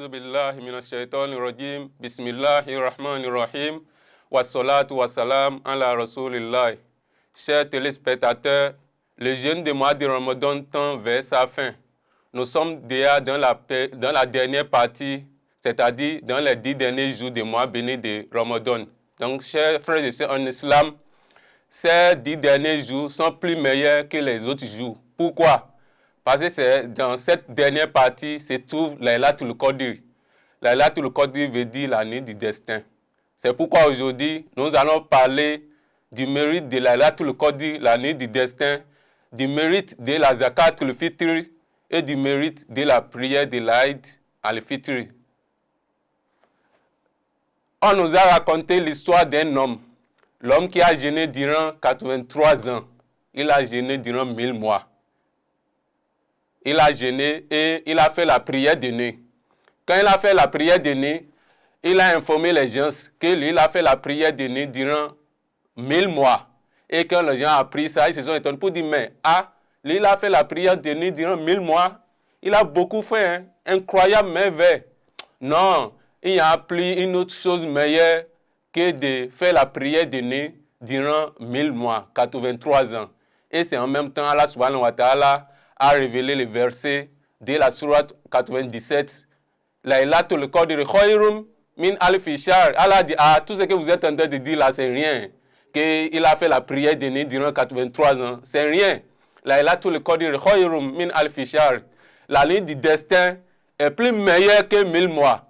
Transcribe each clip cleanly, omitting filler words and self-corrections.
A'udhu billahi minash shaitanir rajim. Bismillahir rahmanir rahim. Wassalatu wassalam ala rasulillah. Chers téléspectateurs, le jeûne du mois de Ramadan tend vers sa fin. Nous sommes déjà dans la dernière partie, c'est-à-dire dans les 10 derniers jours du mois béni de Ramadan. Donc, chers frères et sœurs en islam, ces 10 derniers jours sont plus meilleurs que les autres jours. Pourquoi? Parce que c'est dans cette dernière partie se trouve Laylatul Qadr. Laylatul Qadr veut dire la nuit du destin. C'est pourquoi aujourd'hui, nous allons parler du mérite de Laylatul Qadr, la nuit du destin, du mérite de la Zakatul Fitr et du mérite de la prière de l'Aïd al-Fitr. On nous a raconté l'histoire d'un homme, l'homme qui a jeûné durant 83 ans. Il a jeûné durant 1000 mois. Il a jeûné et il a fait la prière de nuit. Quand il a fait la prière de nuit, il a informé les gens qu'il a fait la prière de nuit durant 1000 mois. Et quand les gens ont appris ça, ils se sont étonnés pour dire, mais il a fait la prière de nuit durant 1000 mois. Il a beaucoup fait, hein? Incroyable merveille. Non, il y a appris une autre chose meilleure que de faire la prière de nuit durant 1000 mois, 83 ans. Et c'est en même temps, Allah subhanahu wa ta'ala a révélé le verset de la sourate 97. Laylatul Qadr khayrum min alfi shahr. Allah dit, tout ce que vous êtes en train de dire là, c'est rien. Qu'il a fait la prière de nuit durant 83 ans, c'est rien. Laylatul Qadr khayrum min alfi shahr. La nuit du destin est plus meilleure que 1000 mois.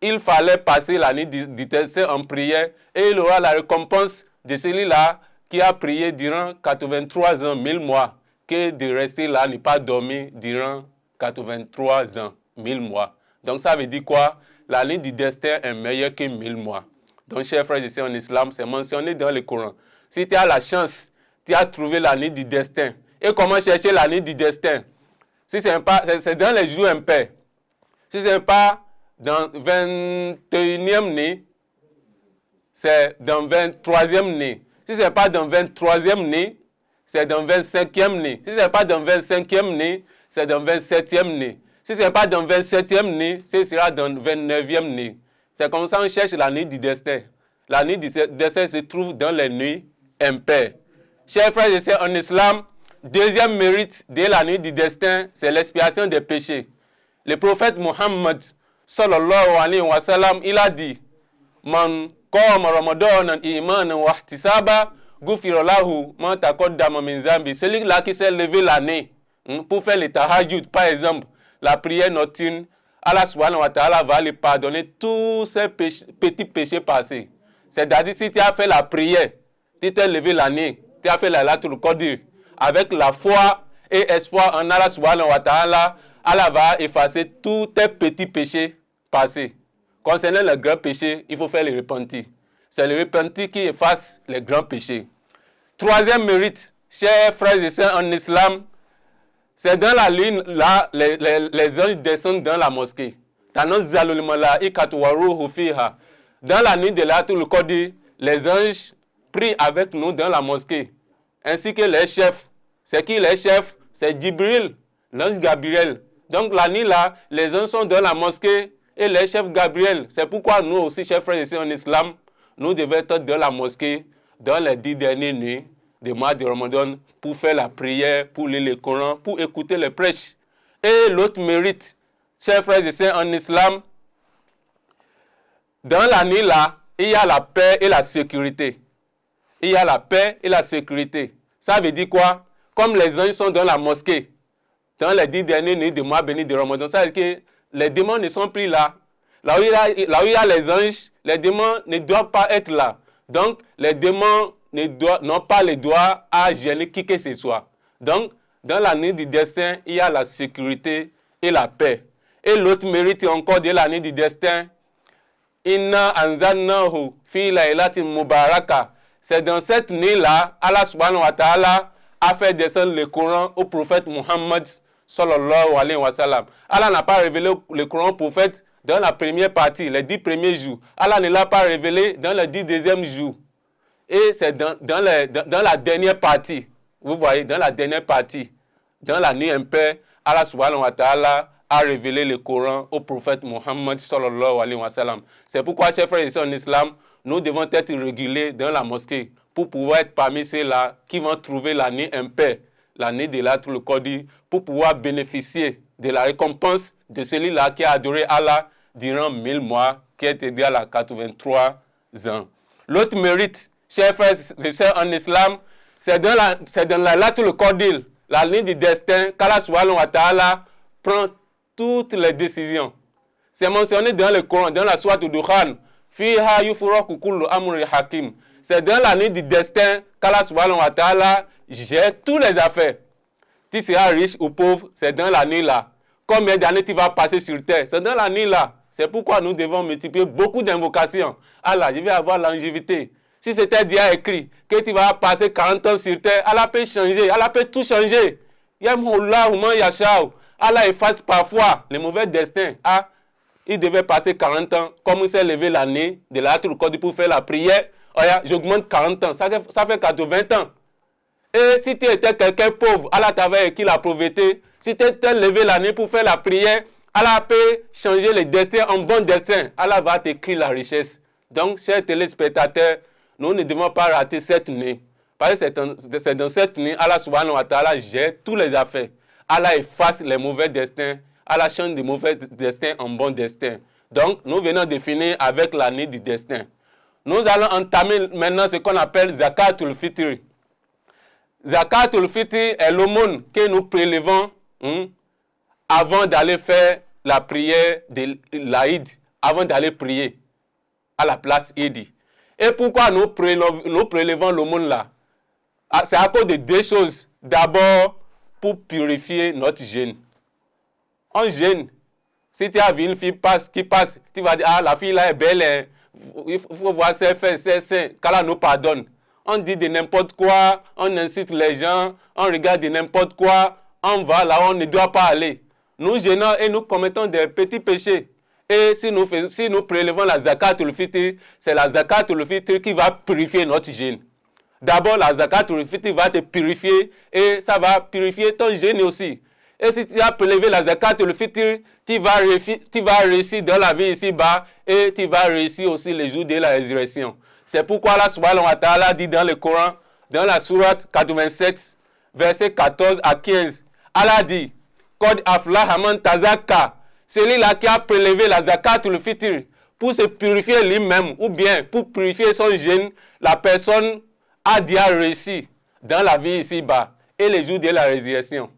Il fallait passer la nuit du destin en prière et il aura la récompense de celui-là qui a prié durant 83 ans, 1000 mois, que de rester là, ne pas dormir durant 83 ans, 1000 mois. Donc ça veut dire quoi? La nuit du destin est meilleure que 1000 mois. Donc, chers frères et sœurs en islam, c'est mentionné dans le Coran. Si tu as la chance, tu as trouvé la nuit du destin. Et comment chercher la nuit du destin? Si c'est dans les jours impairs. Si ce n'est pas dans 21e nuit, c'est dans 23e nuit. Si ce n'est pas dans 23e nuit, c'est dans 25e nuit. Si ce n'est pas dans 25e nuit, c'est dans 27e nuit. Si ce n'est pas dans 27e nuit, ce sera dans 29e nuit. C'est comme ça qu'on cherche la nuit du destin. La nuit du destin se trouve dans les nuits impaires. Chers frères et sœurs en islam, deuxième mérite de la nuit du destin, c'est l'expiation des péchés. Le prophète Muhammad, sallallahu alayhi wa sallam, il a dit, Man qama ramadanan imanan wa ihtisaba, ghufira lahu ma taqaddama min zambi. Celui-là qui s'est levé la nuit pour faire le tahajjud, par exemple, la prière nocturne, Allah subhanahu wa ta'ala va lui pardonner tous ces petits péchés passés. C'est-à-dire, si tu as fait la prière, tu t'es levé la nuit, tu as fait la Laylatul Qadr, avec la foi et espoir en Allah subhanahu wa ta'ala, Allah va effacer tous tes petits péchés passés. Concernant les grands péchés, il faut faire le repentir. C'est le repentir qui efface les grands péchés. Troisième mérite, chers frères et sœurs en islam, c'est dans la ligne là, les anges descendent dans la mosquée. Dans la nuit de Laylatul Qadr, les anges prient avec nous dans la mosquée. Ainsi que les chefs. C'est qui les chefs? C'est Jibril, l'ange Gabriel. Donc la nuit là, les anges sont dans la mosquée et les chefs Gabriel. C'est pourquoi nous aussi, chers frères et sœurs en islam, nous devons être dans la mosquée dans les 10 dernières nuits du mois de Ramadan pour faire la prière, pour lire le Coran, pour écouter les prêches. Et l'autre mérite, chers frères et sœurs en islam, dans la nuit là, il y a la paix et la sécurité. Il y a la paix et la sécurité. Ça veut dire quoi? Comme les anges sont dans la mosquée, dans les 10 dernières nuits du mois béni de Ramadan, ça veut dire que les démons ne sont plus là. Là où il y a les anges, les démons ne doivent pas être là. Donc, les démons n'ont pas le droit à gêner qui que ce soit. Donc, dans la nuit du destin, il y a la sécurité et la paix. Et l'autre mérite encore de la nuit du destin, Inna anzalnahu fi laylatin mubaraka. C'est dans cette nuit-là, Allah subhanahu wa ta'ala a fait descendre le Coran au prophète Muhammad sallallahu alayhi wa sallam. Allah n'a pas révélé le Coran au prophète dans la première partie, les 10 premiers jours. Allah ne l'a pas révélé dans les 10 deuxièmes jours. Et c'est dans la dernière partie, vous voyez, dans la dernière partie, dans la nuit impaire, Allah subhanahu wa ta'ala a révélé le Coran au prophète Mohammed sallallahu alayhi wa sallam. C'est pourquoi, chers frères et sœurs en islam, nous devons être régulés dans la mosquée pour pouvoir être parmi ceux-là qui vont trouver l'année impaire, l'année de l'Atul Qadr, pour pouvoir bénéficier de la récompense de celui-là qui a adoré Allah durant 1000 mois, qui est égal à 83 ans. L'autre mérite, chers frères et sœurs en islam, c'est dans la Latul Qadr, la ligne du destin, qu'Allah subhanahu wa ta'ala prend toutes les décisions. C'est mentionné dans le Coran, dans la sourate Dukhan, Fiha yufraku kullu amri hakim. C'est dans la ligne du destin qu'Allah subhanahu wa ta'ala gère tous les affaires. Tu seras riche ou pauvre, c'est dans la nuit là. Combien d'années tu vas passer sur terre, c'est dans la nuit là. C'est pourquoi nous devons multiplier beaucoup d'invocations. Allah, je vais avoir longévité. Si c'était déjà écrit que tu vas passer 40 ans sur terre, Allah peut changer, Allah peut tout changer. Allah efface parfois les mauvais destins. Ah, il devait passer 40 ans, comme il s'est levé l'année de l'Atul Qadr pour faire la prière. Oh, j'augmente 40 ans, ça fait 80 ans. Et si tu étais quelqu'un pauvre, Allah t'avait écrit la pauvreté. Si tu étais levé l'année pour faire la prière, Allah peut changer les destins en bon destin. Allah va t'écrire la richesse. Donc, chers téléspectateurs, nous ne devons pas rater cette nuit. Parce que c'est dans cette nuit, Allah subhanahu wa ta'ala gère tous les affaires. Allah efface les mauvais destins. Allah change des mauvais destins en bons destins. Donc, nous venons de finir avec la nuit du destin. Nous allons entamer maintenant ce qu'on appelle Zakatul Fitr. Zakatul Fitr est l'aumône que nous prélevons avant d'aller faire la prière de l'Aïd, avant d'aller prier à la place Idi. Et pourquoi nous prélevons l'aumône là? C'est à cause de deux choses. D'abord, pour purifier notre jeûne. On jeûne. Si tu as vu une fille qui passe, tu vas dire, ah, la fille là est belle, il faut voir ses faits, ses seins, qu'Allah nous pardonne. On dit de n'importe quoi, on incite les gens, on regarde de n'importe quoi, on va là où on ne doit pas aller. Nous jeûnons et nous commettons des petits péchés. Et si nous prélevons la zakatul fitr, c'est la zakatul fitr qui va purifier notre jeûne. D'abord, la zakatul fitr va te purifier et ça va purifier ton jeûne aussi. Et si tu as prélevé la zakatul fitr, tu vas réussir dans la vie ici-bas et tu vas réussir aussi les jours de la résurrection. C'est pourquoi Allah subhanahu wa ta'ala dit dans le Coran, dans la sourate 87, versets 14 à 15, Allah dit, Qad aflaha man tazakka, celui-là qui a prélevé la zakatul fitr pour se purifier lui-même ou bien pour purifier son jeûne, la personne a déjà réussi dans la vie ici-bas et les jours de la résurrection.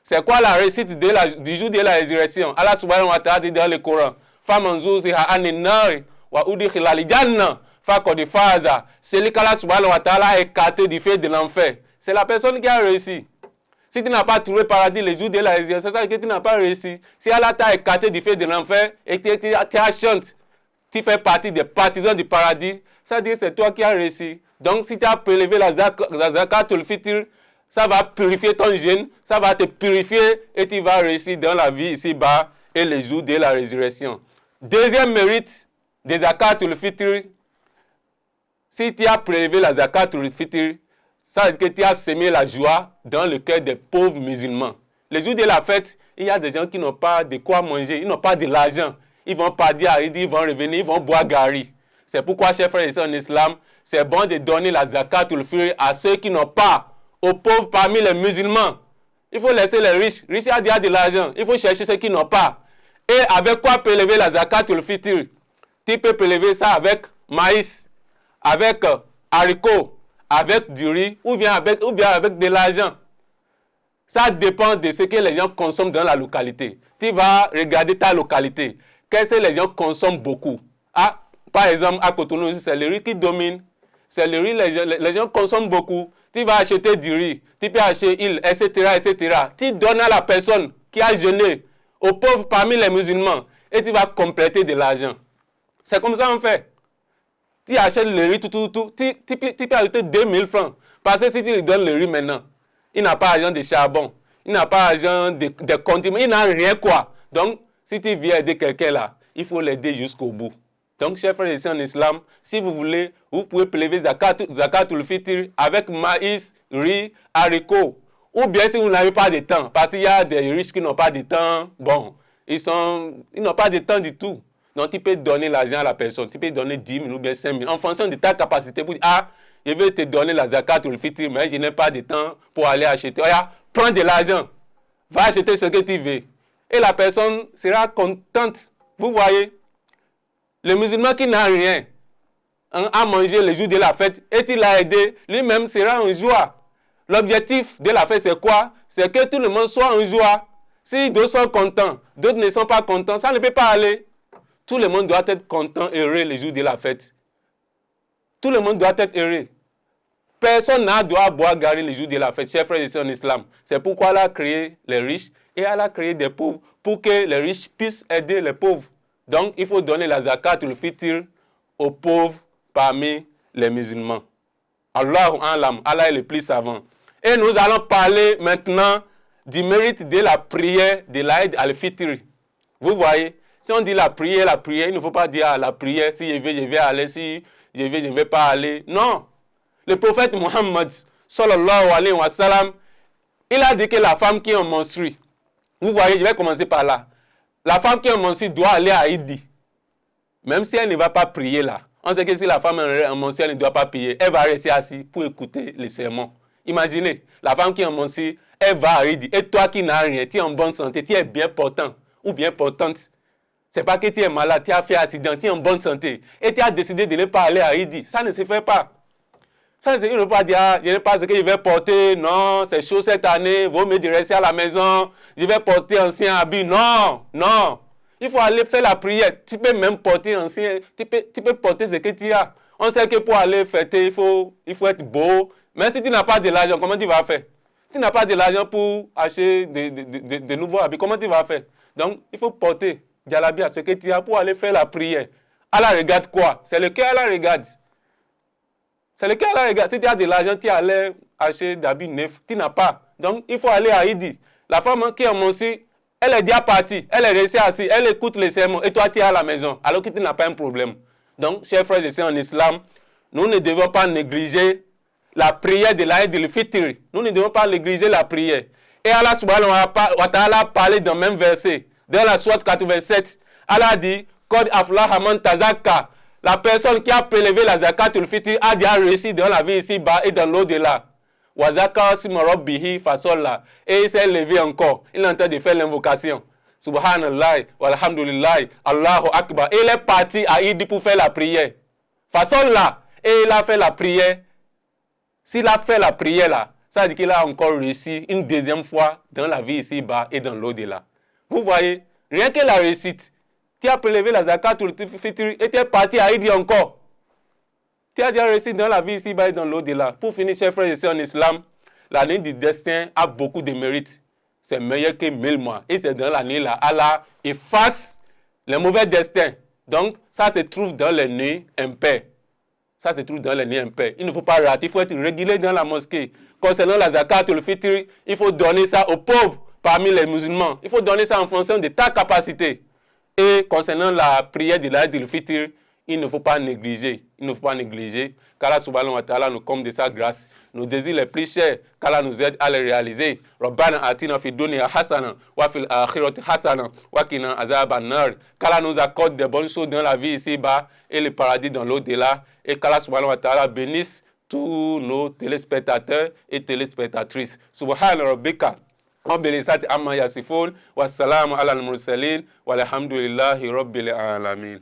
C'est quoi la réussite du jour de la résurrection? Allah subhanahu wa ta'ala dit dans le Coran, Famanzuziha anin-nar wa udkhila al-janna faqad faza. Celui qu'Allah subhanahu wa ta'ala a écarté du feu de l'enfer. C'est la personne qui a réussi. Si tu n'as pas trouvé paradis le jour de la résurrection, c'est ça que tu n'as pas réussi. Si Allah t'a écarté du feu de l'enfer et que tu as chante, tu fais partie des partisans du paradis, ça veut dire que c'est toi qui as réussi. Donc si tu as prélevé la zakatul fitr, ça va purifier ton jeûne, ça va te purifier et tu vas réussir dans la vie ici-bas et les jours de la résurrection. Deuxième mérite des zakatul fitr, si tu as prélevé la zakatul fitr, ça veut dire que tu as semé la joie dans le cœur des pauvres musulmans. Les jours de la fête, il y a des gens qui n'ont pas de quoi manger, ils n'ont pas de l'argent. Ils vont partir à Idi, ils vont revenir, ils vont boire gari. C'est pourquoi, chers frères et sœurs en islam, c'est bon de donner la zakatul fitr à ceux qui n'ont pas, aux pauvres parmi les musulmans. Il faut laisser les riches. Riches a déjà de l'argent. Il faut chercher ceux qui n'ont pas. Et avec quoi prélever la zakatul fitr? Tu peux prélever ça avec maïs, avec haricots, avec du riz ou bien avec de l'argent. Ça dépend de ce que les gens consomment dans la localité. Tu vas regarder ta localité. Qu'est-ce que les gens consomment beaucoup? Ah, par exemple, à Cotonou, c'est le riz qui domine. C'est le riz, les gens consomment beaucoup. Tu vas acheter du riz, tu peux acheter huile, etc., etc. Tu donnes à la personne qui a jeûné, aux pauvres parmi les musulmans, et tu vas compléter de l'argent. C'est comme ça qu'on fait. Tu achètes le riz, tu peux ajouter 2000 francs. Parce que si tu lui donnes le riz maintenant, il n'a pas argent de charbon, il n'a pas argent de condiments, il n'a rien quoi. Donc, si tu viens aider quelqu'un là, il faut l'aider jusqu'au bout. Donc, chers frères et sœurs en islam, si vous voulez, vous pouvez prélever zakatul fitr avec maïs, riz, haricots. Ou bien si vous n'avez pas de temps, parce qu'il y a des riches qui n'ont pas de temps, bon, ils n'ont pas de temps du tout. Donc, tu peux donner l'argent à la personne, tu peux donner 10 000 ou bien 5 000, en fonction de ta capacité pour dire, ah, je vais te donner la zakat ou le fitr, mais je n'ai pas de temps pour aller acheter. Regarde, prends de l'argent, va acheter ce que tu veux. Et la personne sera contente. Vous voyez, le musulman qui n'a rien à manger le jour de la fête, et il l'a aidé, lui-même sera en joie. L'objectif de la fête, c'est quoi? C'est que tout le monde soit en joie. Si d'autres sont contents, d'autres ne sont pas contents, ça ne peut pas aller. Tout le monde doit être content, heureux le jour de la fête. Tout le monde doit être heureux. Personne n'a doit boire garé le jour de la fête, chers frères et sœurs en islam. C'est pourquoi elle a créé les riches et elle a créé des pauvres pour que les riches puissent aider les pauvres. Donc, il faut donner la zakat ou le fitr aux pauvres parmi les musulmans. Allahu alam, Allah est le plus savant. Et nous allons parler maintenant du mérite de la prière de l'Aïd al-Fitr. Vous voyez, si on dit la prière, il ne faut pas dire la prière, si je vais aller, si je ne vais pas aller. Non. Le prophète Muhammad, sallallahu alayhi wa sallam, il a dit que la femme qui est en menstrue, vous voyez, je vais commencer par là. La femme qui est en menstrue doit aller à Idi. Même si elle ne va pas prier là. On sait que si la femme est en menstrue, elle ne doit pas prier. Elle va rester assise pour écouter les sermons. Imaginez, la femme qui est en menstrue, elle va à Idi. Et toi qui n'as rien, tu es en bonne santé, tu es bien portant ou bien portante. C'est pas que tu es malade, tu as fait accident, tu es en bonne santé. Et tu as décidé de ne pas aller à Idi. Ça ne se fait pas. Ça ne veut pas dire, je n'ai pas ce que je vais porter, non, c'est chaud cette année, vaut mieux de rester à la maison, je vais porter ancien habit. Non, non. Il faut aller faire la prière. Tu peux même porter ancien, tu peux porter ce que tu as. On sait que pour aller fêter, il faut être beau. Mais si tu n'as pas de l'argent, comment tu vas faire? Tu n'as pas de l'argent pour acheter de nouveaux habits, comment tu vas faire? Donc, il faut porter djellabia, ce que tu as pour aller faire la prière. Allah regarde quoi? C'est le cœur, Allah regarde. C'est le cas là, regarde. Si tu as de l'argent, tu allais acheter d'habits neufs. Tu n'as pas. Donc, il faut aller à Idi. La femme qui est en menstrues, elle est déjà partie. Elle est restée assise. Elle écoute les sermons. Et toi, tu es à la maison. Alors que tu n'as pas un problème. Donc, chers frères et sœurs en islam, nous ne devons pas négliger la prière de l'Aïd al-Fitr. Nous ne devons pas négliger la prière. Et Allah subhanahu wa ta'ala a parlé dans le même verset. Dans la sourate 87, Allah dit « Qad aflaha man tazakka » La personne qui a prélevé la zakat ou le fitr a déjà réussi dans la vie ici-bas et dans l'au-delà. Wazaka simorobbihi fasolla. Et il s'est levé encore. Il est en train de faire l'invocation. Subhanallah, walhamdulillah, Allahu Akbar. Et il est parti à Idi pour faire la prière. Fasolla. Et il a fait la prière. S'il a fait la prière là, ça veut dire qu'il a encore réussi une deuxième fois dans la vie ici-bas et dans l'au-delà. Vous voyez, rien que la réussite. Tu as prélevé la zakat ou le fitr et tu es parti à Idi encore. Tu as déjà réussi dans la vie ici-bas et dans l'au-delà. Pour finir, chers frères et sœurs en islam, l'année du destin a beaucoup de mérites. C'est meilleur que 1000 mois. Et c'est dans l'année-là, Allah efface les mauvais destins. Donc, ça se trouve dans les nuits impaires. Ça se trouve dans les nuits impaires. Il ne faut pas rater, il faut être régulier dans la mosquée. Concernant la zakat ou le fitr, il faut donner ça aux pauvres parmi les musulmans. Il faut donner ça en fonction de ta capacité. Et concernant la prière de l'Aïd al-Fitr, il ne faut pas négliger. Il ne faut pas négliger. Qu'Allah subhanahu wa ta'ala nous comble de sa grâce. Nos désirs les plus chers, qu'Allah nous aide à les réaliser. Rabbana atina fi dunya hasana wa fil akhirati hasana wa qina azaban nar. Qu'Allah nous accorde des bonnes choses dans la vie ici-bas et le paradis dans l'au-delà. Et qu'Allah subhanahu wa ta'ala bénisse tous nos téléspectateurs et téléspectatrices. Subhana rabbika. Rabbil amma yasifun. Wassalamu ala al-mursalin. Walhamdulillahi rabbil alamin.